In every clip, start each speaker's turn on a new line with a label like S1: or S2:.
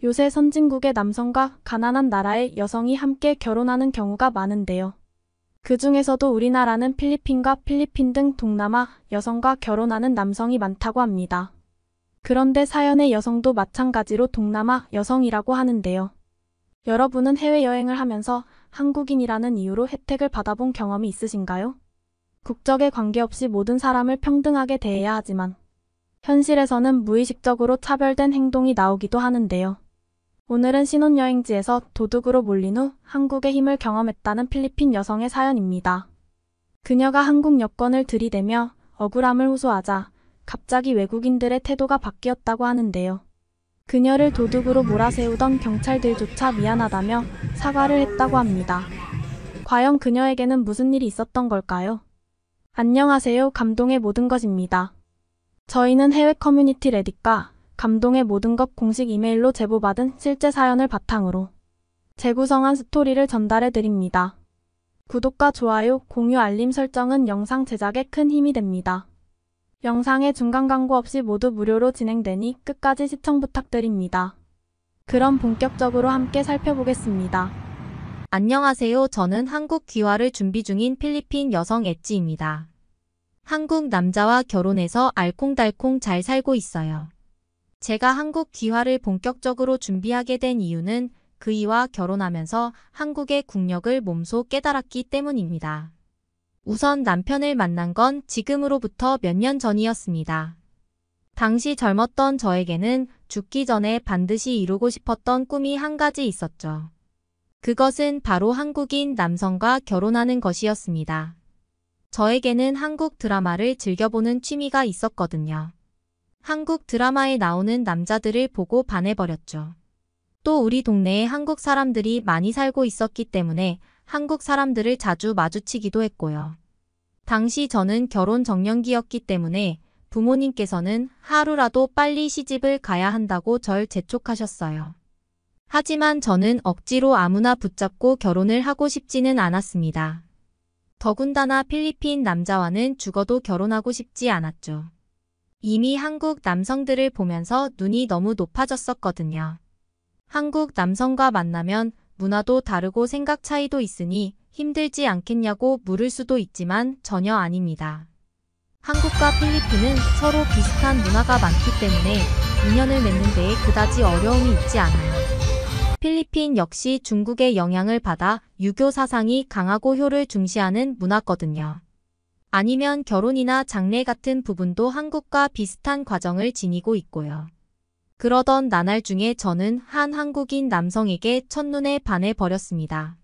S1: 요새 선진국의 남성과 가난한 나라의 여성이 함께 결혼하는 경우가 많은데요. 그 중에서도 우리나라는 필리핀과 필리핀 등 동남아 여성과 결혼하는 남성이 많다고 합니다. 그런데 사연의 여성도 마찬가지로 동남아 여성이라고 하는데요. 여러분은 해외여행을 하면서 한국인이라는 이유로 혜택을 받아본 경험이 있으신가요? 국적에 관계없이 모든 사람을 평등하게 대해야 하지만 현실에서는 무의식적으로 차별된 행동이 나오기도 하는데요. 오늘은 신혼여행지에서 도둑으로 몰린 후 한국의 힘을 경험했다는 필리핀 여성의 사연입니다. 그녀가 한국 여권을 들이대며 억울함을 호소하자 갑자기 외국인들의 태도가 바뀌었다고 하는데요. 그녀를 도둑으로 몰아세우던 경찰들조차 미안하다며 사과를 했다고 합니다. 과연 그녀에게는 무슨 일이 있었던 걸까요? 안녕하세요. 감동의 모든 것입니다. 저희는 해외 커뮤니티 레딧과 감동의 모든 것 공식 이메일로 제보받은 실제 사연을 바탕으로 재구성한 스토리를 전달해 드립니다. 구독과 좋아요, 공유, 알림 설정은 영상 제작에 큰 힘이 됩니다. 영상의 중간 광고 없이 모두 무료로 진행되니 끝까지 시청 부탁드립니다. 그럼 본격적으로 함께 살펴보겠습니다.
S2: 안녕하세요. 저는 한국 귀화를 준비 중인 필리핀 여성 엣지입니다. 한국 남자와 결혼해서 알콩달콩 잘 살고 있어요. 제가 한국 귀화를 본격적으로 준비하게 된 이유는 그이와 결혼하면서 한국의 국력을 몸소 깨달았기 때문입니다. 우선 남편을 만난 건 지금으로부터 몇 년 전이었습니다. 당시 젊었던 저에게는 죽기 전에 반드시 이루고 싶었던 꿈이 한 가지 있었죠. 그것은 바로 한국인 남성과 결혼하는 것이었습니다. 저에게는 한국 드라마를 즐겨보는 취미가 있었거든요. 한국 드라마에 나오는 남자들을 보고 반해버렸죠. 또 우리 동네에 한국 사람들이 많이 살고 있었기 때문에 한국 사람들을 자주 마주치기도 했고요. 당시 저는 결혼 정년기였기 때문에 부모님께서는 하루라도 빨리 시집을 가야 한다고 절 재촉하셨어요. 하지만 저는 억지로 아무나 붙잡고 결혼을 하고 싶지는 않았습니다. 더군다나 필리핀 남자와는 죽어도 결혼하고 싶지 않았죠. 이미 한국 남성들을 보면서 눈이 너무 높아졌었거든요. 한국 남성과 만나면 문화도 다르고 생각 차이도 있으니 힘들지 않겠냐고 물을 수도 있지만 전혀 아닙니다. 한국과 필리핀은 서로 비슷한 문화가 많기 때문에 인연을 맺는 데에 그다지 어려움이 있지 않아요. 필리핀 역시 중국의 영향을 받아 유교 사상이 강하고 효를 중시하는 문화거든요. 아니면 결혼이나 장례 같은 부분도 한국과 비슷한 과정을 지니고 있고요. 그러던 나날 중에 저는 한 한국인 남성에게 첫눈에 반해버렸습니다.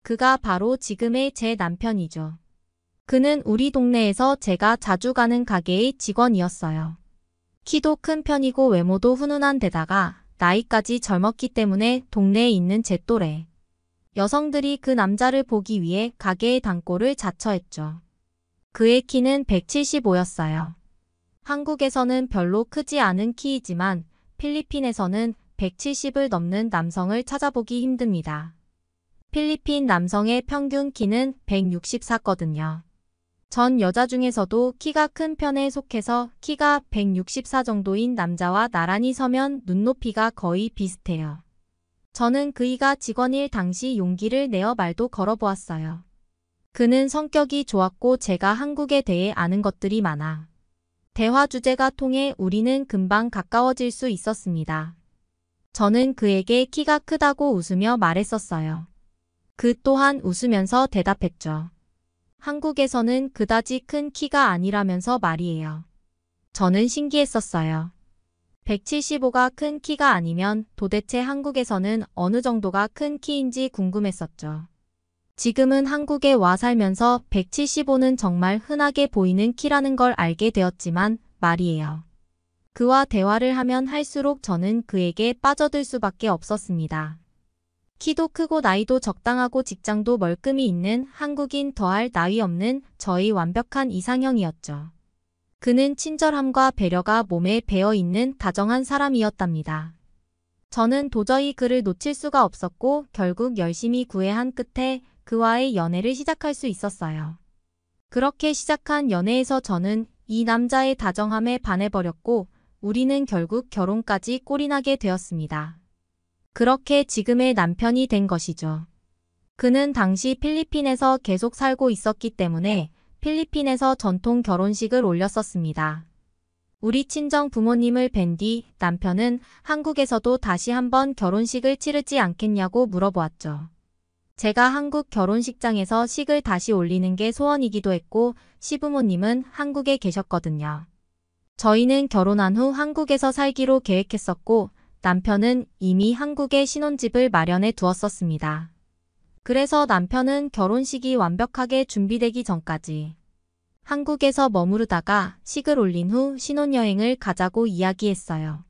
S2: 그가 바로 지금의 제 남편이죠. 그는 우리 동네에서 제가 자주 가는 가게의 직원이었어요. 키도 큰 편이고 외모도 훈훈한 데다가 나이까지 젊었기 때문에 동네에 있는 제 또래 여성들이 그 남자를 보기 위해 가게의 단골을 자처했죠. 그의 키는 175였어요. 한국에서는 별로 크지 않은 키이지만 필리핀에서는 170을 넘는 남성을 찾아보기 힘듭니다. 필리핀 남성의 평균 키는 164거든요. 전 여자 중에서도 키가 큰 편에 속해서 키가 164 정도인 남자와 나란히 서면 눈높이가 거의 비슷해요. 저는 그이가 직원일 당시 용기를 내어 말도 걸어보았어요. 그는 성격이 좋았고 제가 한국에 대해 아는 것들이 많아 대화 주제가 통해 우리는 금방 가까워질 수 있었습니다. 저는 그에게 키가 크다고 웃으며 말했었어요. 그 또한 웃으면서 대답했죠. 한국에서는 그다지 큰 키가 아니라면서 말이에요. 저는 신기했었어요. 175가 큰 키가 아니면 도대체 한국에서는 어느 정도가 큰 키인지 궁금했었죠. 지금은 한국에 와 살면서 175는 정말 흔하게 보이는 키라는 걸 알게 되었지만 말이에요. 그와 대화를 하면 할수록 저는 그에게 빠져들 수밖에 없었습니다. 키도 크고 나이도 적당하고 직장도 멀끔히 있는 한국인 더할 나위 없는 저의 완벽한 이상형이었죠. 그는 친절함과 배려가 몸에 배어있는 다정한 사람이었답니다. 저는 도저히 그를 놓칠 수가 없었고 결국 열심히 구애한 끝에 그와의 연애를 시작할 수 있었어요. 그렇게 시작한 연애에서 저는 이 남자의 다정함에 반해버렸고 우리는 결국 결혼까지 꼴이 나게 되었습니다. 그렇게 지금의 남편이 된 것이죠. 그는 당시 필리핀에서 계속 살고 있었기 때문에 필리핀에서 전통 결혼식을 올렸었습니다. 우리 친정 부모님을 뵌 뒤 남편은 한국에서도 다시 한번 결혼식을 치르지 않겠냐고 물어보았죠. 제가 한국 결혼식장에서 식을 다시 올리는 게 소원이기도 했고 시부모님은 한국에 계셨거든요. 저희는 결혼한 후 한국에서 살기로 계획했었고 남편은 이미 한국에 신혼집을 마련해 두었었습니다. 그래서 남편은 결혼식이 완벽하게 준비되기 전까지 한국에서 머무르다가 식을 올린 후 신혼여행을 가자고 이야기했어요.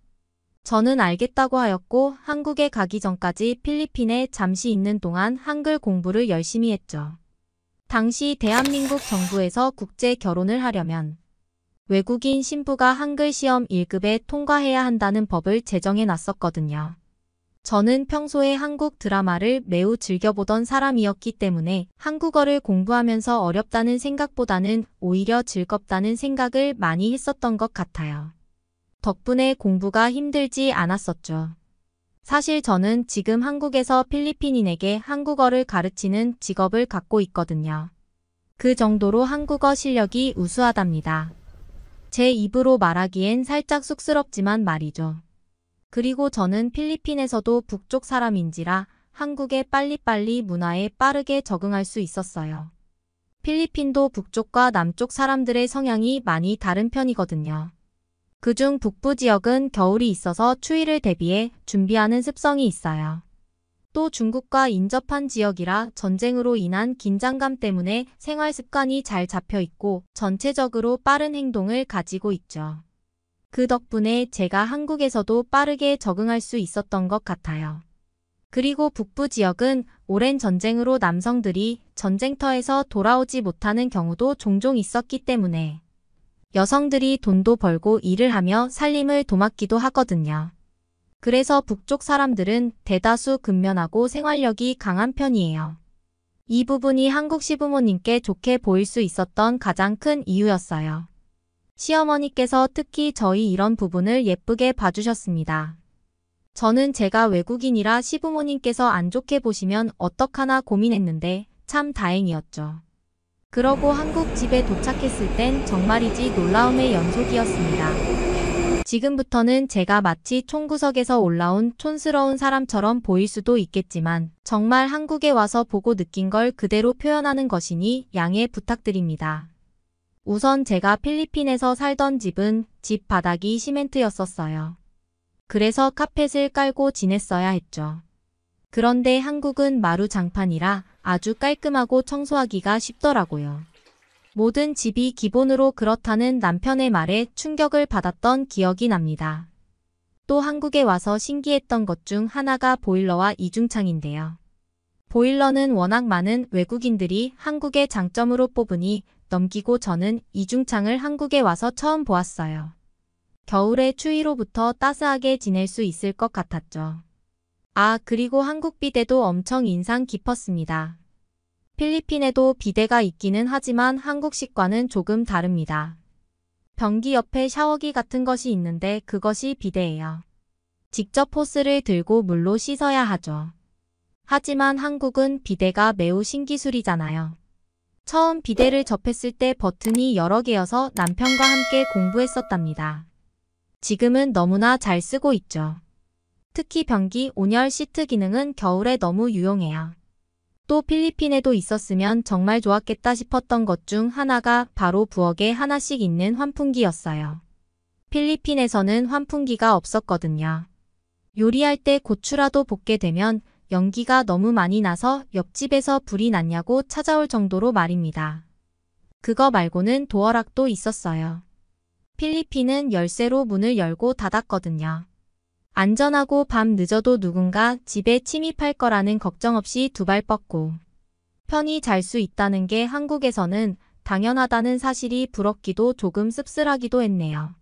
S2: 저는 알겠다고 하였고 한국에 가기 전까지 필리핀에 잠시 있는 동안 한글 공부를 열심히 했죠. 당시 대한민국 정부에서 국제 결혼을 하려면 외국인 신부가 한글 시험 1급에 통과해야 한다는 법을 제정해 놨었거든요. 저는 평소에 한국 드라마를 매우 즐겨보던 사람이었기 때문에 한국어를 공부하면서 어렵다는 생각보다는 오히려 즐겁다는 생각을 많이 했었던 것 같아요. 덕분에 공부가 힘들지 않았었죠. 사실 저는 지금 한국에서 필리핀인에게 한국어를 가르치는 직업을 갖고 있거든요. 그 정도로 한국어 실력이 우수하답니다. 제 입으로 말하기엔 살짝 쑥스럽지만 말이죠. 그리고 저는 필리핀에서도 북쪽 사람인지라 한국의 빨리빨리 문화에 빠르게 적응할 수 있었어요. 필리핀도 북쪽과 남쪽 사람들의 성향이 많이 다른 편이거든요. 그중 북부 지역은 겨울이 있어서 추위를 대비해 준비하는 습성이 있어요. 또 중국과 인접한 지역이라 전쟁으로 인한 긴장감 때문에 생활 습관이 잘 잡혀 있고 전체적으로 빠른 행동을 가지고 있죠. 그 덕분에 제가 한국에서도 빠르게 적응할 수 있었던 것 같아요. 그리고 북부 지역은 오랜 전쟁으로 남성들이 전쟁터에서 돌아오지 못하는 경우도 종종 있었기 때문에 여성들이 돈도 벌고 일을 하며 살림을 도맡기도 하거든요. 그래서 북쪽 사람들은 대다수 근면하고 생활력이 강한 편이에요. 이 부분이 한국 시부모님께 좋게 보일 수 있었던 가장 큰 이유였어요. 시어머니께서 특히 저희 이런 부분을 예쁘게 봐주셨습니다. 저는 제가 외국인이라 시부모님께서 안 좋게 보시면 어떡하나 고민했는데 참 다행이었죠. 그러고 한국 집에 도착했을 땐 정말이지 놀라움의 연속이었습니다. 지금부터는 제가 마치 총구석에서 올라온 촌스러운 사람처럼 보일 수도 있겠지만 정말 한국에 와서 보고 느낀 걸 그대로 표현하는 것이니 양해 부탁드립니다. 우선 제가 필리핀에서 살던 집은 집 바닥이 시멘트였었어요. 그래서 카펫을 깔고 지냈어야 했죠. 그런데 한국은 마루 장판이라 아주 깔끔하고 청소하기가 쉽더라고요. 모든 집이 기본으로 그렇다는 남편의 말에 충격을 받았던 기억이 납니다. 또 한국에 와서 신기했던 것 중 하나가 보일러와 이중창인데요. 보일러는 워낙 많은 외국인들이 한국의 장점으로 뽑으니 넘기고 저는 이중창을 한국에 와서 처음 보았어요. 겨울의 추위로부터 따스하게 지낼 수 있을 것 같았죠. 그리고 한국 비데도 엄청 인상 깊었습니다. 필리핀에도 비데가 있기는 하지만 한국식과는 조금 다릅니다. 변기 옆에 샤워기 같은 것이 있는데 그것이 비데예요. 직접 호스를 들고 물로 씻어야 하죠. 하지만 한국은 비데가 매우 신기술이잖아요. 처음 비데를 접했을 때 버튼이 여러 개여서 남편과 함께 공부했었답니다. 지금은 너무나 잘 쓰고 있죠. 특히 변기 온열 시트 기능은 겨울에 너무 유용해요. 또 필리핀에도 있었으면 정말 좋았겠다 싶었던 것 중 하나가 바로 부엌에 하나씩 있는 환풍기였어요. 필리핀에서는 환풍기가 없었거든요. 요리할 때 고추라도 볶게 되면 연기가 너무 많이 나서 옆집에서 불이 났냐고 찾아올 정도로 말입니다. 그거 말고는 도어락도 있었어요. 필리핀은 열쇠로 문을 열고 닫았거든요. 안전하고 밤 늦어도 누군가 집에 침입할 거라는 걱정 없이 두 발 뻗고 편히 잘 수 있다는 게 한국에서는 당연하다는 사실이 부럽기도 조금 씁쓸하기도 했네요.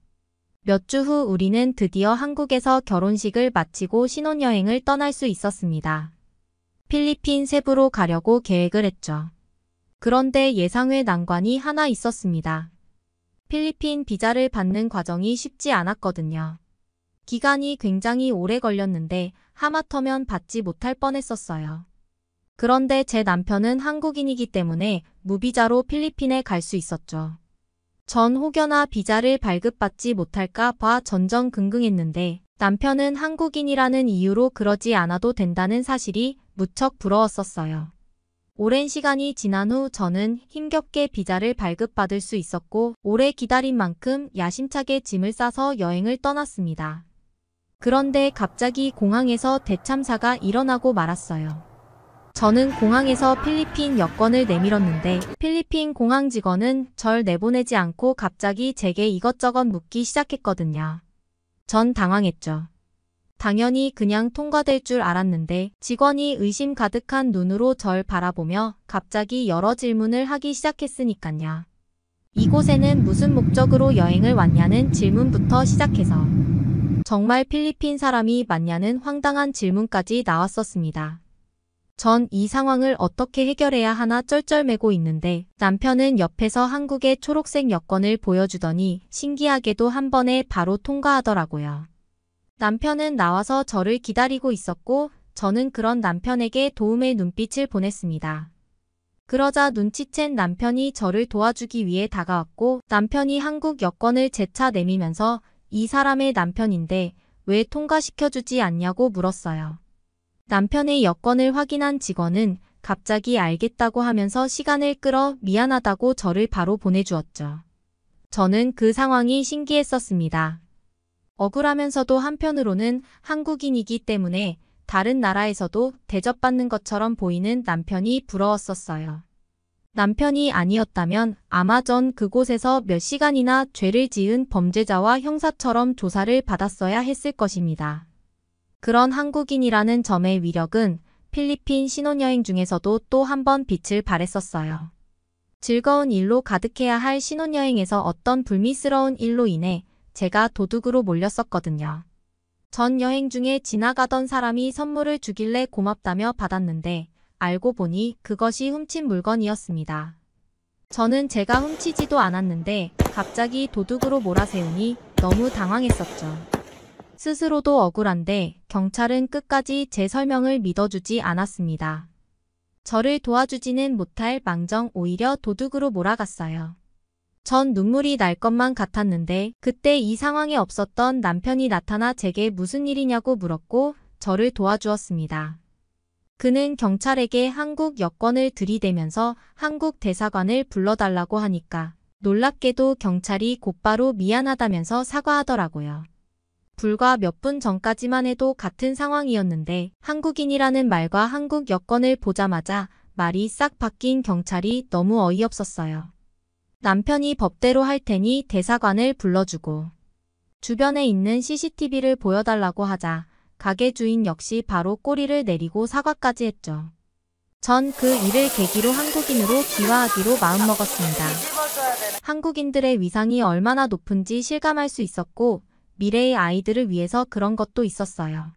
S2: 몇 주 후 우리는 드디어 한국에서 결혼식을 마치고 신혼여행을 떠날 수 있었습니다. 필리핀 세부로 가려고 계획을 했죠. 그런데 예상외 난관이 하나 있었습니다. 필리핀 비자를 받는 과정이 쉽지 않았거든요. 기간이 굉장히 오래 걸렸는데 하마터면 받지 못할 뻔했었어요. 그런데 제 남편은 한국인이기 때문에 무비자로 필리핀에 갈 수 있었죠. 전 혹여나 비자를 발급받지 못할까 봐 전전긍긍했는데 남편은 한국인이라는 이유로 그러지 않아도 된다는 사실이 무척 부러웠었어요. 오랜 시간이 지난 후 저는 힘겹게 비자를 발급받을 수 있었고 오래 기다린 만큼 야심차게 짐을 싸서 여행을 떠났습니다. 그런데 갑자기 공항에서 대참사가 일어나고 말았어요. 저는 공항에서 필리핀 여권을 내밀었는데 필리핀 공항 직원은 절 내보내지 않고 갑자기 제게 이것저것 묻기 시작했거든요. 전 당황했죠. 당연히 그냥 통과될 줄 알았는데 직원이 의심 가득한 눈으로 절 바라보며 갑자기 여러 질문을 하기 시작했으니깐요. 이곳에는 무슨 목적으로 여행을 왔냐는 질문부터 시작해서 정말 필리핀 사람이 맞냐는 황당한 질문까지 나왔었습니다. 전 이 상황을 어떻게 해결해야 하나 쩔쩔매고 있는데 남편은 옆에서 한국의 초록색 여권을 보여주더니 신기하게도 한 번에 바로 통과하더라고요. 남편은 나와서 저를 기다리고 있었고 저는 그런 남편에게 도움의 눈빛을 보냈습니다. 그러자 눈치챈 남편이 저를 도와주기 위해 다가왔고 남편이 한국 여권을 제 차 내밀면서 이 사람의 남편인데 왜 통과시켜주지 않냐고 물었어요. 남편의 여권을 확인한 직원은 갑자기 알겠다고 하면서 시간을 끌어 미안하다고 저를 바로 보내주었죠. 저는 그 상황이 신기했었습니다. 억울하면서도 한편으로는 한국인이기 때문에 다른 나라에서도 대접받는 것처럼 보이는 남편이 부러웠었어요. 남편이 아니었다면 아마 전 그곳에서 몇 시간이나 죄를 지은 범죄자와 형사처럼 조사를 받았어야 했을 것입니다. 그런 한국인이라는 점의 위력은 필리핀 신혼여행 중에서도 또 한 번 빛을 발했었어요. 즐거운 일로 가득해야 할 신혼여행에서 어떤 불미스러운 일로 인해 제가 도둑으로 몰렸었거든요. 전 여행 중에 지나가던 사람이 선물을 주길래 고맙다며 받았는데 알고 보니 그것이 훔친 물건이었습니다. 저는 제가 훔치지도 않았는데 갑자기 도둑으로 몰아세우니 너무 당황했었죠. 스스로도 억울한데 경찰은 끝까지 제 설명을 믿어주지 않았습니다. 저를 도와주지는 못할 망정 오히려 도둑으로 몰아갔어요. 전 눈물이 날 것만 같았는데 그때 이 상황에 없었던 남편이 나타나 제게 무슨 일이냐고 물었고 저를 도와주었습니다. 그는 경찰에게 한국 여권을 들이대면서 한국 대사관을 불러달라고 하니까 놀랍게도 경찰이 곧바로 미안하다면서 사과하더라고요. 불과 몇 분 전까지만 해도 같은 상황이었는데 한국인이라는 말과 한국 여권을 보자마자 말이 싹 바뀐 경찰이 너무 어이없었어요. 남편이 법대로 할 테니 대사관을 불러주고 주변에 있는 CCTV를 보여달라고 하자 가게 주인 역시 바로 꼬리를 내리고 사과까지 했죠. 전 그 일을 계기로 한국인으로 귀화하기로 마음먹었습니다. 한국인들의 위상이 얼마나 높은지 실감할 수 있었고 미래의 아이들을 위해서 그런 것도 있었어요.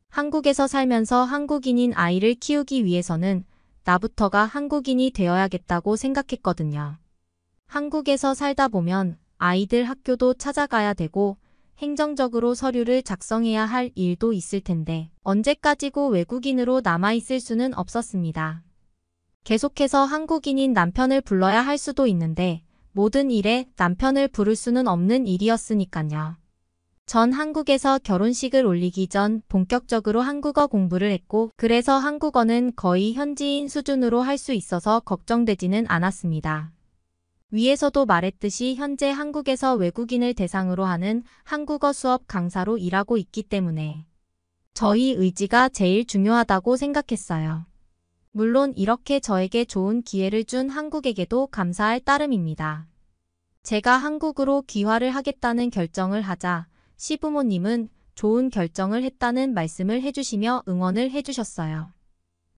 S2: 한국에서 살면서 한국인인 아이를 키우기 위해서는 나부터가 한국인이 되어야겠다고 생각했거든요. 한국에서 살다 보면 아이들 학교도 찾아가야 되고 행정적으로 서류를 작성해야 할 일도 있을 텐데 언제까지고 외국인으로 남아있을 수는 없었습니다. 계속해서 한국인인 남편을 불러야 할 수도 있는데 모든 일에 남편을 부를 수는 없는 일이었으니까요. 전 한국에서 결혼식을 올리기 전 본격적으로 한국어 공부를 했고 그래서 한국어는 거의 현지인 수준으로 할 수 있어서 걱정되지는 않았습니다. 위에서도 말했듯이 현재 한국에서 외국인을 대상으로 하는 한국어 수업 강사로 일하고 있기 때문에 저희 의지가 제일 중요하다고 생각했어요. 물론 이렇게 저에게 좋은 기회를 준 한국에게도 감사할 따름입니다. 제가 한국으로 귀화를 하겠다는 결정을 하자 시부모님은 좋은 결정을 했다는 말씀을 해주시며 응원을 해주셨어요.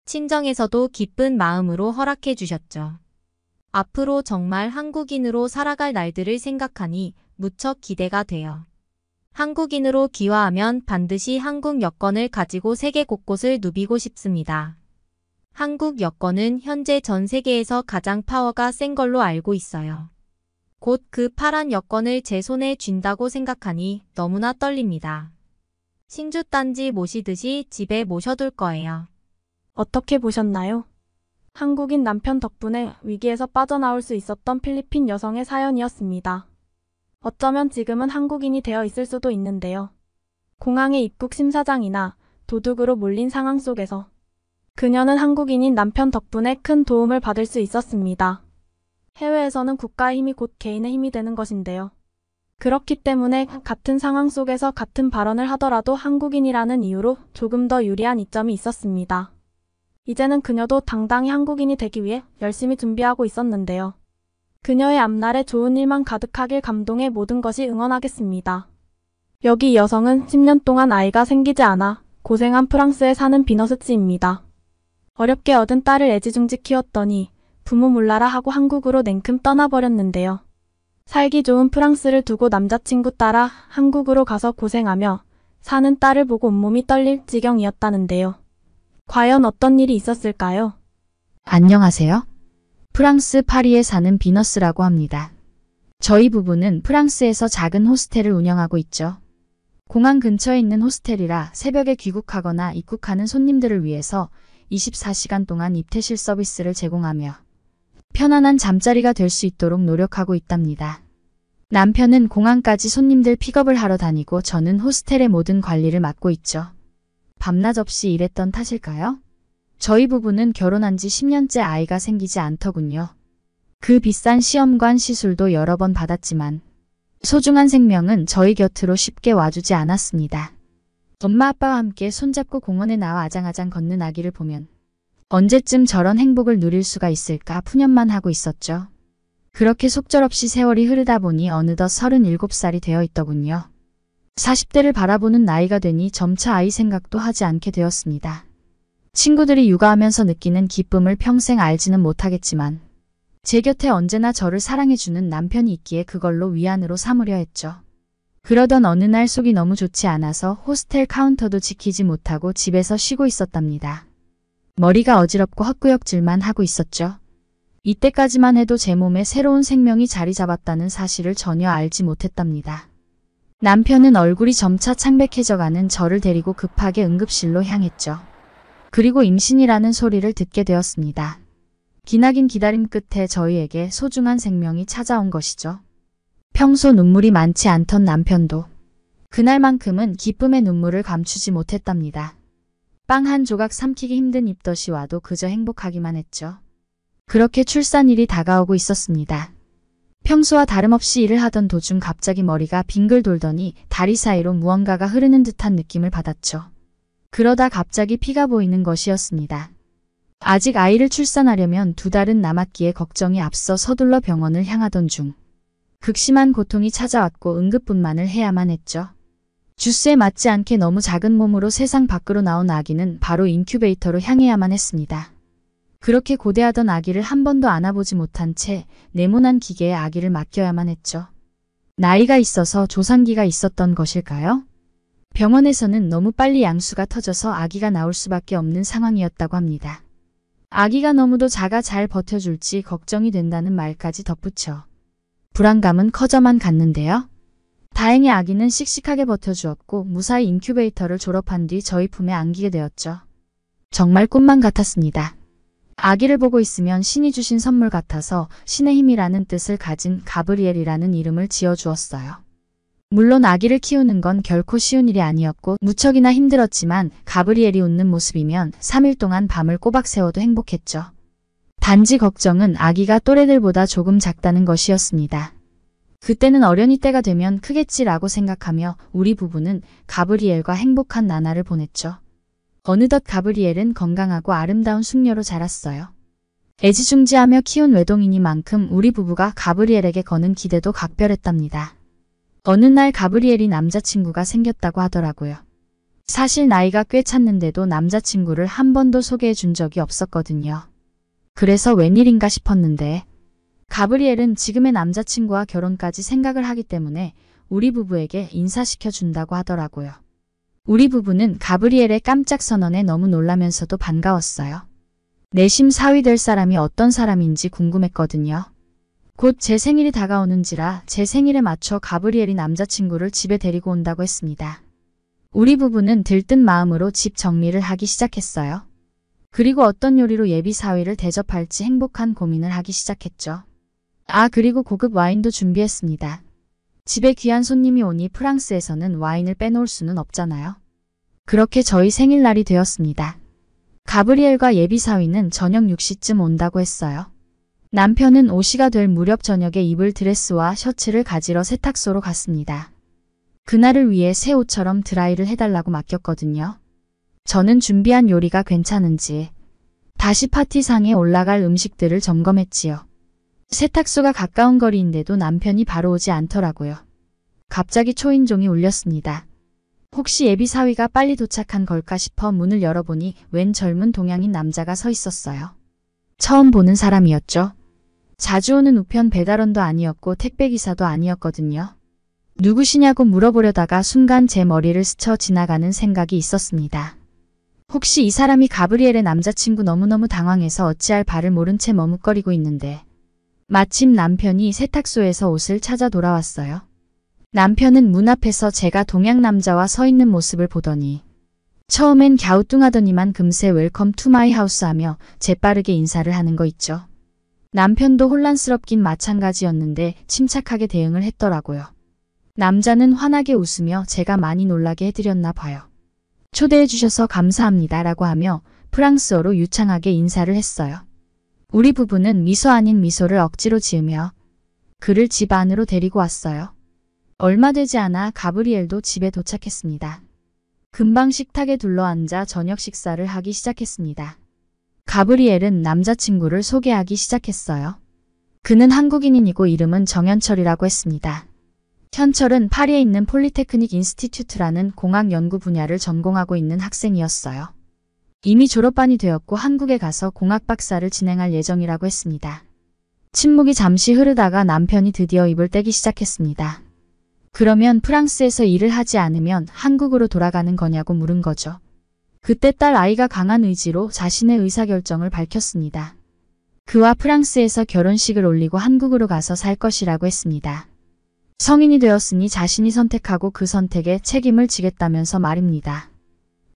S2: 친정에서도 기쁜 마음으로 허락해 주셨죠. 앞으로 정말 한국인으로 살아갈 날들을 생각하니 무척 기대가 돼요. 한국인으로 귀화하면 반드시 한국 여권을 가지고 세계 곳곳을 누비고 싶습니다. 한국 여권은 현재 전 세계에서 가장 파워가 센 걸로 알고 있어요. 곧 그 파란 여권을 제 손에 쥔다고 생각하니 너무나 떨립니다. 신주단지 모시듯이 집에 모셔둘 거예요.
S1: 어떻게 보셨나요? 한국인 남편 덕분에 위기에서 빠져나올 수 있었던 필리핀 여성의 사연이었습니다. 어쩌면 지금은 한국인이 되어 있을 수도 있는데요. 공항의 입국 심사장이나 도둑으로 몰린 상황 속에서 그녀는 한국인인 남편 덕분에 큰 도움을 받을 수 있었습니다. 해외에서는 국가의 힘이 곧 개인의 힘이 되는 것인데요. 그렇기 때문에 같은 상황 속에서 같은 발언을 하더라도 한국인이라는 이유로 조금 더 유리한 이점이 있었습니다. 이제는 그녀도 당당히 한국인이 되기 위해 열심히 준비하고 있었는데요. 그녀의 앞날에 좋은 일만 가득하길 감동의 모든 것이 응원하겠습니다. 여기 이 여성은 10년 동안 아이가 생기지 않아 고생한 프랑스에 사는 비너스치입니다. 어렵게 얻은 딸을 애지중지 키웠더니 부모 몰라라 하고 한국으로 냉큼 떠나버렸는데요. 살기 좋은 프랑스를 두고 남자친구 따라 한국으로 가서 고생하며 사는 딸을 보고 온몸이 떨릴 지경이었다는데요. 과연 어떤 일이 있었을까요?
S3: 안녕하세요. 프랑스 파리에 사는 비너스라고 합니다. 저희 부부는 프랑스에서 작은 호스텔을 운영하고 있죠. 공항 근처에 있는 호스텔이라 새벽에 귀국하거나 입국하는 손님들을 위해서 24시간 동안 입퇴실 서비스를 제공하며 편안한 잠자리가 될 수 있도록 노력하고 있답니다. 남편은 공항까지 손님들 픽업을 하러 다니고 저는 호스텔의 모든 관리를 맡고 있죠. 밤낮 없이 일했던 탓일까요? 저희 부부는 결혼한 지 10년째 아이가 생기지 않더군요. 그 비싼 시험관 시술도 여러 번 받았지만 소중한 생명은 저희 곁으로 쉽게 와주지 않았습니다. 엄마 아빠와 함께 손잡고 공원에 나와 아장아장 걷는 아기를 보면 언제쯤 저런 행복을 누릴 수가 있을까 푸념만 하고 있었죠. 그렇게 속절없이 세월이 흐르다 보니 어느덧 37살이 되어 있더군요. 40대를 바라보는 나이가 되니 점차 아이 생각도 하지 않게 되었습니다. 친구들이 육아하면서 느끼는 기쁨을 평생 알지는 못하겠지만 제 곁에 언제나 저를 사랑해주는 남편이 있기에 그걸로 위안으로 삼으려 했죠. 그러던 어느 날 속이 너무 좋지 않아서 호스텔 카운터도 지키지 못하고 집에서 쉬고 있었답니다. 머리가 어지럽고 헛구역질만 하고 있었죠. 이때까지만 해도 제 몸에 새로운 생명이 자리 잡았다는 사실을 전혀 알지 못했답니다. 남편은 얼굴이 점차 창백해져가는 저를 데리고 급하게 응급실로 향했죠. 그리고 임신이라는 소리를 듣게 되었습니다. 기나긴 기다림 끝에 저희에게 소중한 생명이 찾아온 것이죠. 평소 눈물이 많지 않던 남편도 그날만큼은 기쁨의 눈물을 감추지 못했답니다. 빵 한 조각 삼키기 힘든 입덧이 와도 그저 행복하기만 했죠. 그렇게 출산일이 다가오고 있었습니다. 평소와 다름없이 일을 하던 도중 갑자기 머리가 빙글 돌더니 다리 사이로 무언가가 흐르는 듯한 느낌을 받았죠. 그러다 갑자기 피가 보이는 것이었습니다. 아직 아이를 출산하려면 2달은 남았기에 걱정이 앞서 서둘러 병원을 향하던 중 극심한 고통이 찾아왔고 응급분만을 해야만 했죠. 주스에 맞지 않게 너무 작은 몸으로 세상 밖으로 나온 아기는 바로 인큐베이터로 향해야만 했습니다. 그렇게 고대하던 아기를 한 번도 안아보지 못한 채 네모난 기계에 아기를 맡겨야만 했죠. 나이가 있어서 조산기가 있었던 것일까요? 병원에서는 너무 빨리 양수가 터져서 아기가 나올 수밖에 없는 상황이었다고 합니다. 아기가 너무도 작아 잘 버텨줄지 걱정이 된다는 말까지 덧붙여 불안감은 커져만 갔는데요. 다행히 아기는 씩씩하게 버텨주었고 무사히 인큐베이터를 졸업한 뒤 저희 품에 안기게 되었죠. 정말 꿈만 같았습니다. 아기를 보고 있으면 신이 주신 선물 같아서 신의 힘이라는 뜻을 가진 가브리엘이라는 이름을 지어주었어요. 물론 아기를 키우는 건 결코 쉬운 일이 아니었고 무척이나 힘들었지만 가브리엘이 웃는 모습이면 3일 동안 밤을 꼬박 새워도 행복했죠. 단지 걱정은 아기가 또래들보다 조금 작다는 것이었습니다. 그때는 어련히 때가 되면 크겠지라고 생각하며 우리 부부는 가브리엘과 행복한 나날을 보냈죠. 어느덧 가브리엘은 건강하고 아름다운 숙녀로 자랐어요. 애지중지하며 키운 외동이니만큼 우리 부부가 가브리엘에게 거는 기대도 각별했답니다. 어느 날 가브리엘이 남자친구가 생겼다고 하더라고요. 사실 나이가 꽤 찼는데도 남자친구를 한 번도 소개해 준 적이 없었거든요. 그래서 웬일인가 싶었는데 가브리엘은 지금의 남자친구와 결혼까지 생각을 하기 때문에 우리 부부에게 인사시켜 준다고 하더라고요. 우리 부부는 가브리엘의 깜짝 선언에 너무 놀라면서도 반가웠어요. 내심 사위 될 사람이 어떤 사람인지 궁금했거든요. 곧 제 생일이 다가오는지라 제 생일에 맞춰 가브리엘이 남자친구를 집에 데리고 온다고 했습니다. 우리 부부는 들뜬 마음으로 집 정리를 하기 시작했어요. 그리고 어떤 요리로 예비 사위를 대접할지 행복한 고민을 하기 시작했죠. 그리고 고급 와인도 준비했습니다. 집에 귀한 손님이 오니 프랑스에서는 와인을 빼놓을 수는 없잖아요. 그렇게 저희 생일날이 되었습니다. 가브리엘과 예비 사위는 저녁 6시쯤 온다고 했어요. 남편은 5시가 될 무렵 저녁에 입을 드레스와 셔츠를 가지러 세탁소로 갔습니다. 그날을 위해 새 옷처럼 드라이를 해달라고 맡겼거든요. 저는 준비한 요리가 괜찮은지 다시 파티상에 올라갈 음식들을 점검했지요. 세탁소가 가까운 거리인데도 남편이 바로 오지 않더라고요. 갑자기 초인종이 울렸습니다. 혹시 예비 사위가 빨리 도착한 걸까 싶어 문을 열어보니 웬 젊은 동양인 남자가 서 있었어요. 처음 보는 사람이었죠. 자주 오는 우편 배달원도 아니었고 택배기사도 아니었거든요. 누구시냐고 물어보려다가 순간 제 머리를 스쳐 지나가는 생각이 있었습니다. 혹시 이 사람이 가브리엘의 남자친구? 너무너무 당황해서 어찌할 바를 모른 채 머뭇거리고 있는데 마침 남편이 세탁소에서 옷을 찾아 돌아왔어요. 남편은 문 앞에서 제가 동양 남자와 서 있는 모습을 보더니 처음엔 갸우뚱하더니만 금세 웰컴 투 마이 하우스 하며 재빠르게 인사를 하는 거 있죠. 남편도 혼란스럽긴 마찬가지였는데 침착하게 대응을 했더라고요. 남자는 환하게 웃으며 제가 많이 놀라게 해드렸나 봐요. 초대해 주셔서 감사합니다 라고 하며 프랑스어로 유창하게 인사를 했어요. 우리 부부는 미소 아닌 미소를 억지로 지으며 그를 집 안으로 데리고 왔어요. 얼마 되지 않아 가브리엘도 집에 도착했습니다. 금방 식탁에 둘러앉아 저녁 식사를 하기 시작했습니다. 가브리엘은 남자친구를 소개하기 시작했어요. 그는 한국인이고 이름은 정현철이라고 했습니다. 현철은 파리에 있는 폴리테크닉 인스티튜트라는 공학 연구 분야를 전공하고 있는 학생이었어요. 이미 졸업반이 되었고 한국에 가서 공학 박사를 진행할 예정이라고 했습니다. 침묵이 잠시 흐르다가 남편이 드디어 입을 떼기 시작했습니다. 그러면 프랑스에서 일을 하지 않으면 한국으로 돌아가는 거냐고 물은 거죠. 그때 딸 아이가 강한 의지로 자신의 의사결정을 밝혔습니다. 그와 프랑스에서 결혼식을 올리고 한국으로 가서 살 것이라고 했습니다. 성인이 되었으니 자신이 선택하고 그 선택에 책임을 지겠다면서 말입니다.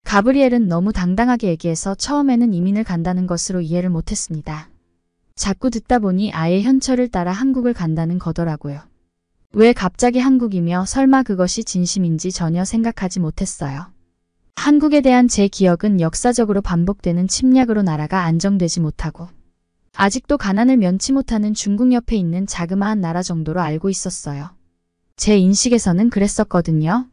S3: 가브리엘은 너무 당당하게 얘기해서 처음에는 이민을 간다는 것으로 이해를 못했습니다. 자꾸 듣다 보니 아예 현철을 따라 한국을 간다는 거더라고요. 왜 갑자기 한국이며 설마 그것이 진심인지 전혀 생각하지 못했어요. 한국에 대한 제 기억은 역사적으로 반복되는 침략으로 나라가 안정되지 못하고 아직도 가난을 면치 못하는 중국 옆에 있는 자그마한 나라 정도로 알고 있었어요. 제 인식에서는 그랬었거든요.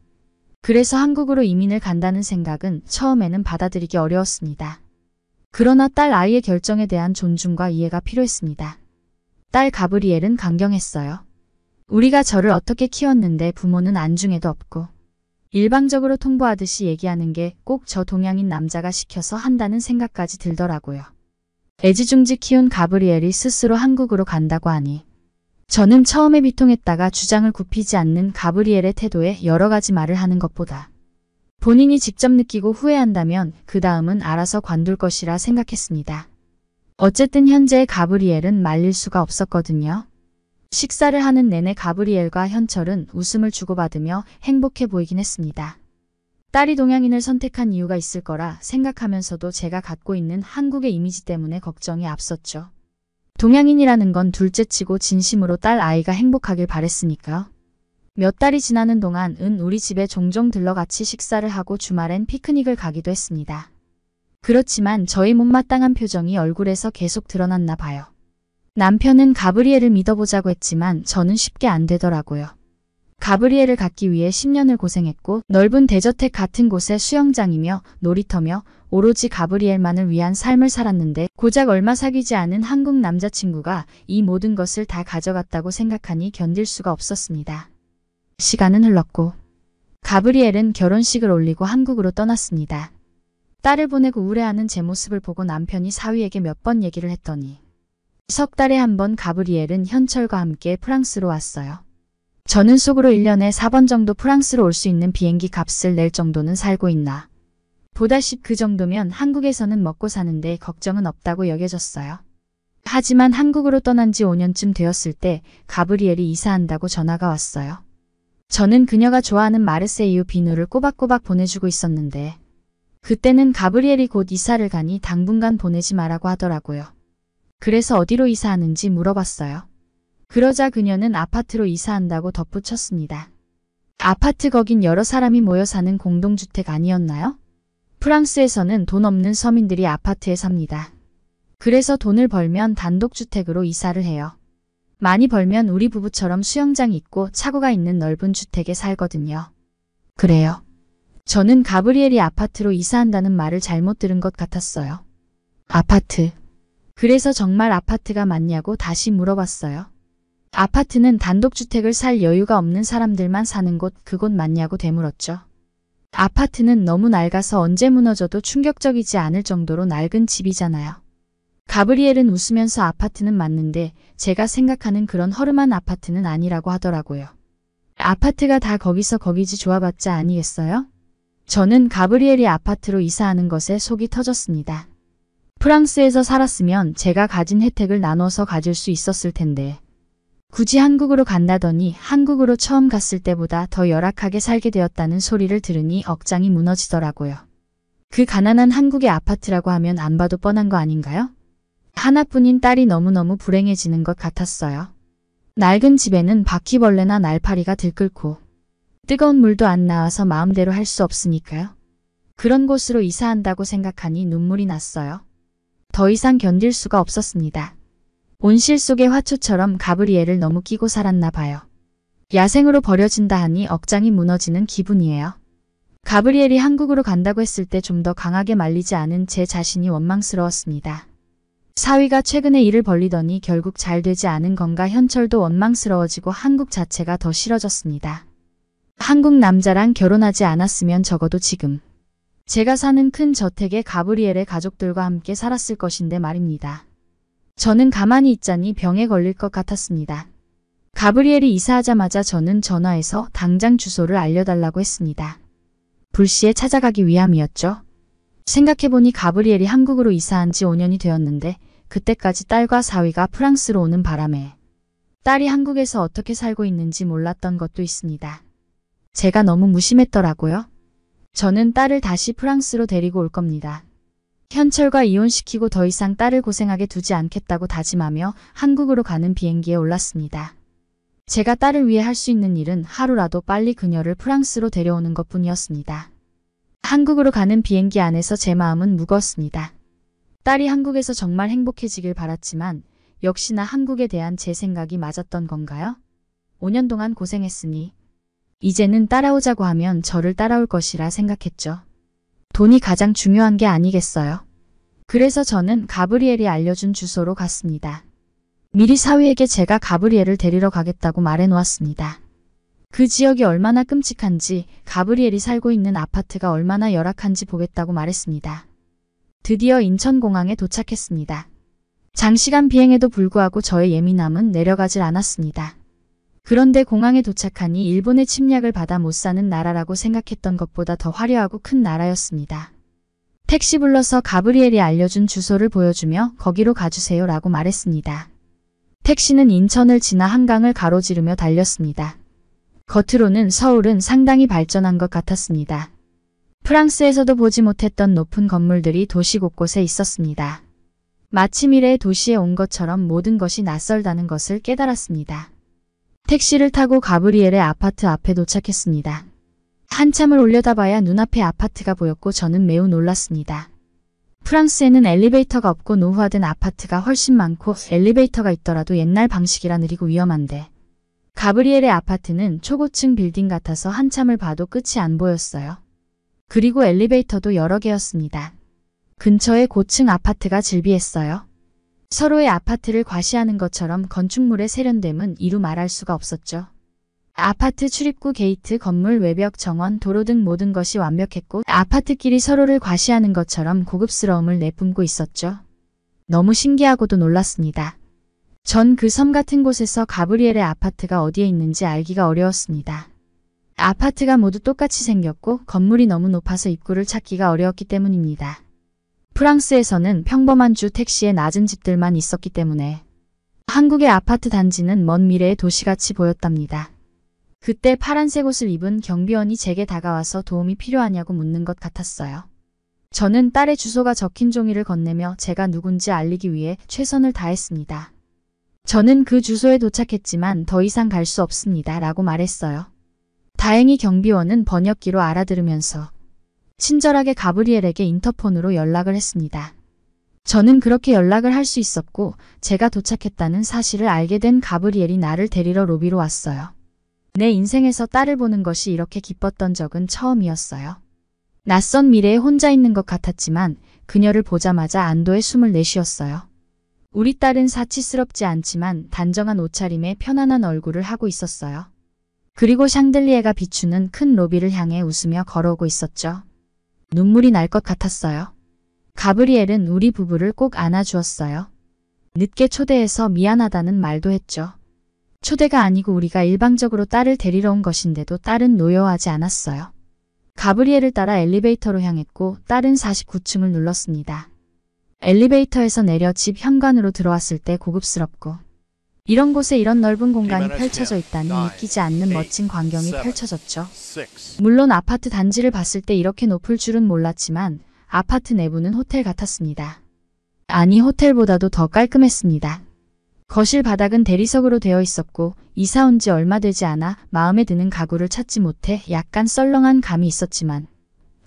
S3: 그래서 한국으로 이민을 간다는 생각은 처음에는 받아들이기 어려웠습니다. 그러나 딸 아이의 결정에 대한 존중과 이해가 필요했습니다. 딸 가브리엘은 강경했어요. 우리가 저를 어떻게 키웠는데 부모는 안중에도 없고 일방적으로 통보하듯이 얘기하는 게 꼭 저 동양인 남자가 시켜서 한다는 생각까지 들더라고요. 애지중지 키운 가브리엘이 스스로 한국으로 간다고 하니 저는 처음에 비통했다가 주장을 굽히지 않는 가브리엘의 태도에 여러 가지 말을 하는 것보다 본인이 직접 느끼고 후회한다면 그 다음은 알아서 관둘 것이라 생각했습니다. 어쨌든 현재의 가브리엘은 말릴 수가 없었거든요. 식사를 하는 내내 가브리엘과 현철은 웃음을 주고받으며 행복해 보이긴 했습니다. 딸이 동양인을 선택한 이유가 있을 거라 생각하면서도 제가 갖고 있는 한국의 이미지 때문에 걱정이 앞섰죠. 동양인이라는 건 둘째치고 진심으로 딸 아이가 행복하길 바랬으니까요. 몇 달이 지나는 동안 우리 집에 종종 들러 같이 식사를 하고 주말엔 피크닉을 가기도 했습니다. 그렇지만 저희 못마땅한 표정이 얼굴에서 계속 드러났나 봐요. 남편은 가브리엘을 믿어보자고 했지만 저는 쉽게 안 되더라고요. 가브리엘을 갖기 위해 10년을 고생했고 넓은 대저택 같은 곳에 수영장이며 놀이터며 오로지 가브리엘만을 위한 삶을 살았는데 고작 얼마 사귀지 않은 한국 남자친구가 이 모든 것을 다 가져갔다고 생각하니 견딜 수가 없었습니다. 시간은 흘렀고 가브리엘은 결혼식을 올리고 한국으로 떠났습니다. 딸을 보내고 우울해하는 제 모습을 보고 남편이 사위에게 몇 번 얘기를 했더니 석 달에 한 번 가브리엘은 현철과 함께 프랑스로 왔어요. 저는 속으로 1년에 4번 정도 프랑스로 올 수 있는 비행기 값을 낼 정도는 살고 있나. 보다시피 그 정도면 한국에서는 먹고 사는데 걱정은 없다고 여겨졌어요. 하지만 한국으로 떠난 지 5년쯤 되었을 때 가브리엘이 이사한다고 전화가 왔어요. 저는 그녀가 좋아하는 마르세유 비누를 꼬박꼬박 보내주고 있었는데 그때는 가브리엘이 곧 이사를 가니 당분간 보내지 말라고 하더라고요. 그래서 어디로 이사하는지 물어봤어요. 그러자 그녀는 아파트로 이사한다고 덧붙였습니다. 아파트 거긴 여러 사람이 모여 사는 공동주택 아니었나요? 프랑스에서는 돈 없는 서민들이 아파트에 삽니다. 그래서 돈을 벌면 단독주택으로 이사를 해요. 많이 벌면 우리 부부처럼 수영장 있고 차고가 있는 넓은 주택에 살거든요. 그래요. 저는 가브리엘이 아파트로 이사한다는 말을 잘못 들은 것 같았어요. 아파트. 그래서 정말 아파트가 맞냐고 다시 물어봤어요. 아파트는 단독주택을 살 여유가 없는 사람들만 사는 곳, 그곳 맞냐고 되물었죠. 아파트는 너무 낡아서 언제 무너져도 충격적이지 않을 정도로 낡은 집이잖아요. 가브리엘은 웃으면서 아파트는 맞는데 제가 생각하는 그런 허름한 아파트는 아니라고 하더라고요. 아파트가 다 거기서 거기지 좋아봤자 아니겠어요? 저는 가브리엘이 아파트로 이사하는 것에 속이 터졌습니다. 프랑스에서 살았으면 제가 가진 혜택을 나눠서 가질 수 있었을 텐데 굳이 한국으로 간다더니 한국으로 처음 갔을 때보다 더 열악하게 살게 되었다는 소리를 들으니 억장이 무너지더라고요. 그 가난한 한국의 아파트라고 하면 안 봐도 뻔한 거 아닌가요? 하나뿐인 딸이 너무너무 불행해지는 것 같았어요. 낡은 집에는 바퀴벌레나 날파리가 들끓고 뜨거운 물도 안 나와서 마음대로 할 수 없으니까요. 그런 곳으로 이사한다고 생각하니 눈물이 났어요. 더 이상 견딜 수가 없었습니다. 온실 속의 화초처럼 가브리엘을 너무 끼고 살았나 봐요. 야생으로 버려진다 하니 억장이 무너지는 기분이에요. 가브리엘이 한국으로 간다고 했을 때 좀 더 강하게 말리지 않은 제 자신이 원망스러웠습니다. 사위가 최근에 일을 벌리더니 결국 잘 되지 않은 건가 현철도 원망스러워지고 한국 자체가 더 싫어졌습니다. 한국 남자랑 결혼하지 않았으면 적어도 지금 제가 사는 큰 저택에 가브리엘의 가족들과 함께 살았을 것인데 말입니다. 저는 가만히 있자니 병에 걸릴 것 같았습니다. 가브리엘이 이사하자마자 저는 전화해서 당장 주소를 알려달라고 했습니다. 불시에 찾아가기 위함이었죠. 생각해보니 가브리엘이 한국으로 이사한 지 5년이 되었는데 그때까지 딸과 사위가 프랑스로 오는 바람에 딸이 한국에서 어떻게 살고 있는지 몰랐던 것도 있습니다. 제가 너무 무심했더라고요. 저는 딸을 다시 프랑스로 데리고 올 겁니다. 현철과 이혼시키고 더 이상 딸을 고생하게 두지 않겠다고 다짐하며 한국으로 가는 비행기에 올랐습니다. 제가 딸을 위해 할 수 있는 일은 하루라도 빨리 그녀를 프랑스로 데려오는 것뿐이었습니다. 한국으로 가는 비행기 안에서 제 마음은 무거웠습니다. 딸이 한국에서 정말 행복해지길 바랐지만 역시나 한국에 대한 제 생각이 맞았던 건가요? 5년 동안 고생했으니 이제는 따라오자고 하면 저를 따라올 것이라 생각했죠. 돈이 가장 중요한 게 아니겠어요? 그래서 저는 가브리엘이 알려준 주소로 갔습니다. 미리 사위에게 제가 가브리엘을 데리러 가겠다고 말해놓았습니다. 그 지역이 얼마나 끔찍한지, 가브리엘이 살고 있는 아파트가 얼마나 열악한지 보겠다고 말했습니다. 드디어 인천공항에 도착했습니다. 장시간 비행에도 불구하고 저의 예민함은 내려가질 않았습니다. 그런데 공항에 도착하니 일본의 침략을 받아 못 사는 나라라고 생각했던 것보다 더 화려하고 큰 나라였습니다. 택시 불러서 가브리엘이 알려준 주소를 보여주며 거기로 가주세요 라고 말했습니다. 택시는 인천을 지나 한강을 가로지르며 달렸습니다. 겉으로는 서울은 상당히 발전한 것 같았습니다. 프랑스에서도 보지 못했던 높은 건물들이 도시 곳곳에 있었습니다. 마치 미래의 도시에 온 것처럼 모든 것이 낯설다는 것을 깨달았습니다. 택시를 타고 가브리엘의 아파트 앞에 도착했습니다. 한참을 올려다봐야 눈앞에 아파트가 보였고 저는 매우 놀랐습니다. 프랑스에는 엘리베이터가 없고 노후화된 아파트가 훨씬 많고 엘리베이터가 있더라도 옛날 방식이라 느리고 위험한데 가브리엘의 아파트는 초고층 빌딩 같아서 한참을 봐도 끝이 안 보였어요. 그리고 엘리베이터도 여러 개였습니다. 근처에 고층 아파트가 즐비했어요. 서로의 아파트를 과시하는 것처럼 건축물의 세련됨은 이루 말할 수가 없었죠. 아파트 출입구 게이트, 건물 외벽, 정원, 도로 등 모든 것이 완벽했고 아파트끼리 서로를 과시하는 것처럼 고급스러움을 내뿜고 있었죠. 너무 신기하고도 놀랐습니다. 전 그 섬 같은 곳에서 가브리엘의 아파트가 어디에 있는지 알기가 어려웠습니다. 아파트가 모두 똑같이 생겼고 건물이 너무 높아서 입구를 찾기가 어려웠기 때문입니다. 프랑스에서는 평범한 주 택시에 낮은 집들만 있었기 때문에 한국의 아파트 단지는 먼 미래의 도시같이 보였답니다. 그때 파란색 옷을 입은 경비원이 제게 다가와서 도움이 필요하냐고 묻는 것 같았어요. 저는 딸의 주소가 적힌 종이를 건네며 제가 누군지 알리기 위해 최선을 다했습니다. 저는 그 주소에 도착했지만 더 이상 갈 수 없습니다. 라고 말했어요. 다행히 경비원은 번역기로 알아들으면서 친절하게 가브리엘에게 인터폰으로 연락을 했습니다. 저는 그렇게 연락을 할 수 있었고 제가 도착했다는 사실을 알게 된 가브리엘이 나를 데리러 로비로 왔어요. 내 인생에서 딸을 보는 것이 이렇게 기뻤던 적은 처음이었어요. 낯선 미래에 혼자 있는 것 같았지만 그녀를 보자마자 안도의 숨을 내쉬었어요. 우리 딸은 사치스럽지 않지만 단정한 옷차림에 편안한 얼굴을 하고 있었어요. 그리고 샹들리에가 비추는 큰 로비를 향해 웃으며 걸어오고 있었죠. 눈물이 날 것 같았어요. 가브리엘은 우리 부부를 꼭 안아주었어요. 늦게 초대해서 미안하다는 말도 했죠. 초대가 아니고 우리가 일방적으로 딸을 데리러 온 것인데도 딸은 노여워하지 않았어요. 가브리엘을 따라 엘리베이터로 향했고 딸은 49층을 눌렀습니다. 엘리베이터에서 내려 집 현관으로 들어왔을 때 고급스럽고 이런 곳에 이런 넓은 공간이 펼쳐져 있다니 믿기지 않는 멋진 광경이 펼쳐졌죠. 물론 아파트 단지를 봤을 때 이렇게 높을 줄은 몰랐지만 아파트 내부는 호텔 같았습니다. 아니, 호텔보다도 더 깔끔했습니다. 거실 바닥은 대리석으로 되어 있었고 이사 온 지 얼마 되지 않아 마음에 드는 가구를 찾지 못해 약간 썰렁한 감이 있었지만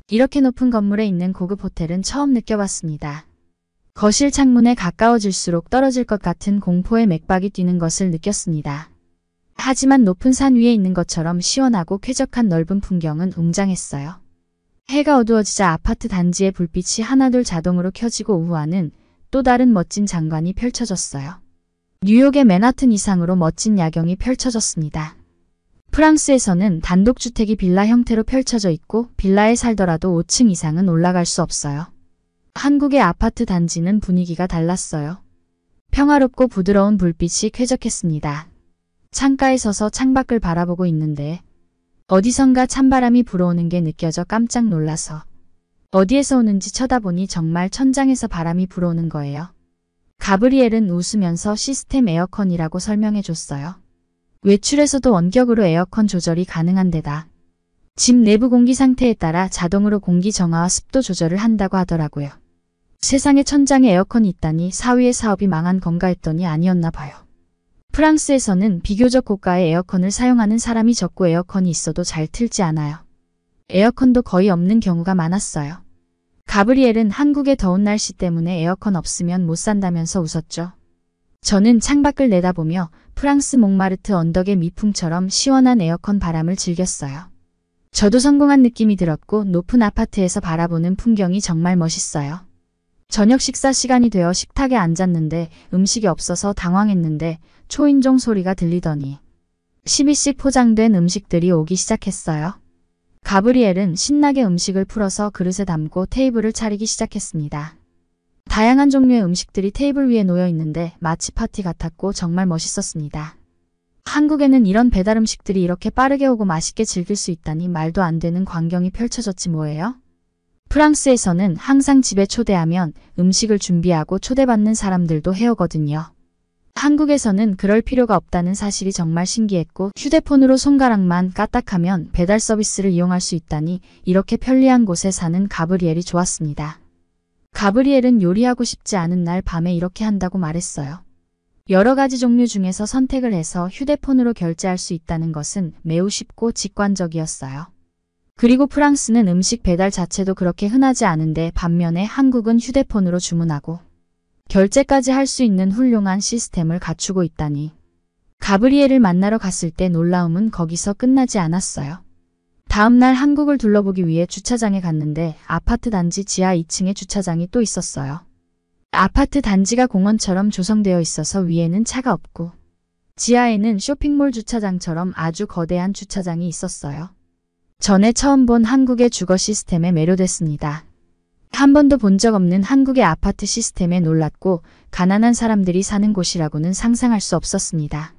S3: 이렇게 높은 건물에 있는 고급 호텔은 처음 느껴봤습니다. 거실 창문에 가까워질수록 떨어질 것 같은 공포의 맥박이 뛰는 것을 느꼈습니다. 하지만 높은 산 위에 있는 것처럼 시원하고 쾌적한 넓은 풍경은 웅장했어요. 해가 어두워지자 아파트 단지의 불빛이 하나둘 자동으로 켜지고 오후와는 또 다른 멋진 장관이 펼쳐졌어요. 뉴욕의 맨하튼 이상으로 멋진 야경이 펼쳐졌습니다. 프랑스에서는 단독주택이 빌라 형태로 펼쳐져 있고 빌라에 살더라도 5층 이상은 올라갈 수 없어요. 한국의 아파트 단지는 분위기가 달랐어요. 평화롭고 부드러운 불빛이 쾌적했습니다. 창가에 서서 창밖을 바라보고 있는데 어디선가 찬바람이 불어오는 게 느껴져 깜짝 놀라서 어디에서 오는지 쳐다보니 정말 천장에서 바람이 불어오는 거예요. 가브리엘은 웃으면서 시스템 에어컨이라고 설명해 줬어요. 외출에서도 원격으로 에어컨 조절이 가능한 데다 집 내부 공기 상태에 따라 자동으로 공기 정화와 습도 조절을 한다고 하더라고요. 세상에 천장에 에어컨이 있다니 사위의 사업이 망한 건가 했더니 아니었나 봐요. 프랑스에서는 비교적 고가의 에어컨을 사용하는 사람이 적고 에어컨이 있어도 잘 틀지 않아요. 에어컨도 거의 없는 경우가 많았어요. 가브리엘은 한국의 더운 날씨 때문에 에어컨 없으면 못 산다면서 웃었죠. 저는 창밖을 내다보며 프랑스 몽마르트 언덕의 미풍처럼 시원한 에어컨 바람을 즐겼어요. 저도 성공한 느낌이 들었고 높은 아파트에서 바라보는 풍경이 정말 멋있어요. 저녁 식사 시간이 되어 식탁에 앉았는데 음식이 없어서 당황했는데 초인종 소리가 들리더니 12씩 포장된 음식들이 오기 시작했어요. 가브리엘은 신나게 음식을 풀어서 그릇에 담고 테이블을 차리기 시작했습니다. 다양한 종류의 음식들이 테이블 위에 놓여 있는데 마치 파티 같았고 정말 멋있었습니다. 한국에는 이런 배달 음식들이 이렇게 빠르게 오고 맛있게 즐길 수 있다니 말도 안 되는 광경이 펼쳐졌지 뭐예요? 프랑스에서는 항상 집에 초대하면 음식을 준비하고 초대받는 사람들도 해오거든요. 한국에서는 그럴 필요가 없다는 사실이 정말 신기했고 휴대폰으로 손가락만 까딱하면 배달 서비스를 이용할 수 있다니 이렇게 편리한 곳에 사는 가브리엘이 좋았습니다. 가브리엘은 요리하고 싶지 않은 날 밤에 이렇게 한다고 말했어요. 여러 가지 종류 중에서 선택을 해서 휴대폰으로 결제할 수 있다는 것은 매우 쉽고 직관적이었어요. 그리고 프랑스는 음식 배달 자체도 그렇게 흔하지 않은데 반면에 한국은 휴대폰으로 주문하고 결제까지 할 수 있는 훌륭한 시스템을 갖추고 있다니. 가브리엘을 만나러 갔을 때 놀라움은 거기서 끝나지 않았어요. 다음 날 한국을 둘러보기 위해 주차장에 갔는데 아파트 단지 지하 2층에 주차장이 또 있었어요. 아파트 단지가 공원처럼 조성되어 있어서 위에는 차가 없고 지하에는 쇼핑몰 주차장처럼 아주 거대한 주차장이 있었어요. 전에 처음 본 한국의 주거 시스템에 매료됐습니다. 한 번도 본 적 없는 한국의 아파트 시스템에 놀랐고 가난한 사람들이 사는 곳이라고는 상상할 수 없었습니다.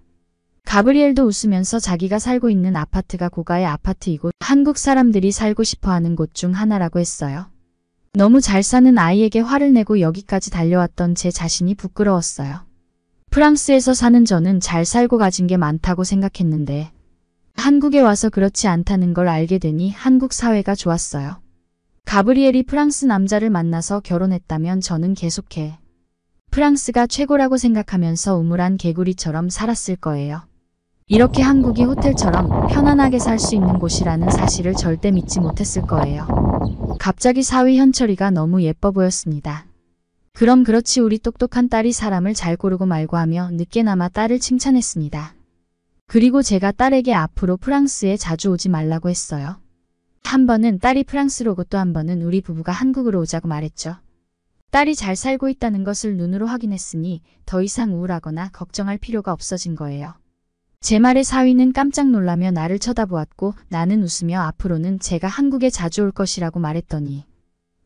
S3: 가브리엘도 웃으면서 자기가 살고 있는 아파트가 고가의 아파트이고 한국 사람들이 살고 싶어하는 곳 중 하나라고 했어요. 너무 잘 사는 아이에게 화를 내고 여기까지 달려왔던 제 자신이 부끄러웠어요. 프랑스에서 사는 저는 잘 살고 가진 게 많다고 생각했는데 한국에 와서 그렇지 않다는 걸 알게 되니 한국 사회가 좋았어요. 가브리엘이 프랑스 남자를 만나서 결혼했다면 저는 계속해 프랑스가 최고라고 생각하면서 우물안 개구리처럼 살았을 거예요. 이렇게 한국이 호텔처럼 편안하게 살 수 있는 곳이라는 사실을 절대 믿지 못했을 거예요. 갑자기 사위 현철이가 너무 예뻐 보였습니다. 그럼 그렇지 우리 똑똑한 딸이 사람을 잘 고르고 말고 하며 늦게나마 딸을 칭찬했습니다. 그리고 제가 딸에게 앞으로 프랑스에 자주 오지 말라고 했어요. 한 번은 딸이 프랑스로 오고 또 한 번은 우리 부부가 한국으로 오자고 말했죠. 딸이 잘 살고 있다는 것을 눈으로 확인했으니 더 이상 우울하거나 걱정할 필요가 없어진 거예요. 제 말에 사위는 깜짝 놀라며 나를 쳐다보았고 나는 웃으며 앞으로는 제가 한국에 자주 올 것이라고 말했더니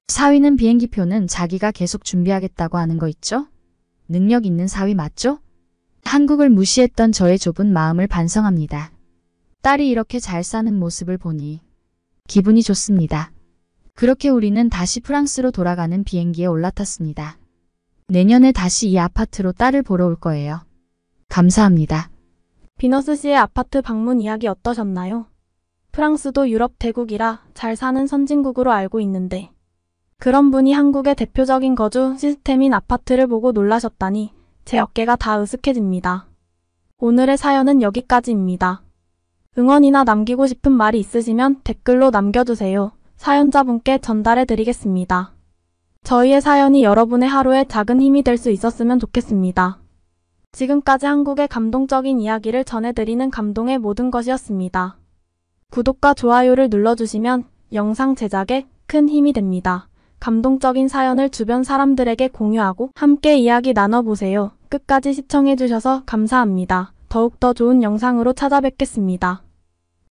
S3: 사위는 비행기표는 자기가 계속 준비하겠다고 하는 거 있죠? 능력 있는 사위 맞죠? 한국을 무시했던 저의 좁은 마음을 반성합니다. 딸이 이렇게 잘 사는 모습을 보니 기분이 좋습니다. 그렇게 우리는 다시 프랑스로 돌아가는 비행기에 올라탔습니다. 내년에 다시 이 아파트로 딸을 보러 올 거예요. 감사합니다.
S1: 비너스 씨의 아파트 방문 이야기 어떠셨나요? 프랑스도 유럽 대국이라 잘 사는 선진국으로 알고 있는데 그런 분이 한국의 대표적인 거주 시스템인 아파트를 보고 놀라셨다니 제 어깨가 다 으쓱해집니다. 오늘의 사연은 여기까지입니다. 응원이나 남기고 싶은 말이 있으시면 댓글로 남겨주세요. 사연자분께 전달해 드리겠습니다. 저희의 사연이 여러분의 하루에 작은 힘이 될 수 있었으면 좋겠습니다. 지금까지 한국의 감동적인 이야기를 전해드리는 감동의 모든 것이었습니다. 구독과 좋아요를 눌러주시면 영상 제작에 큰 힘이 됩니다. 감동적인 사연을 주변 사람들에게 공유하고 함께 이야기 나눠보세요. 끝까지 시청해주셔서 감사합니다. 더욱더 좋은 영상으로 찾아뵙겠습니다.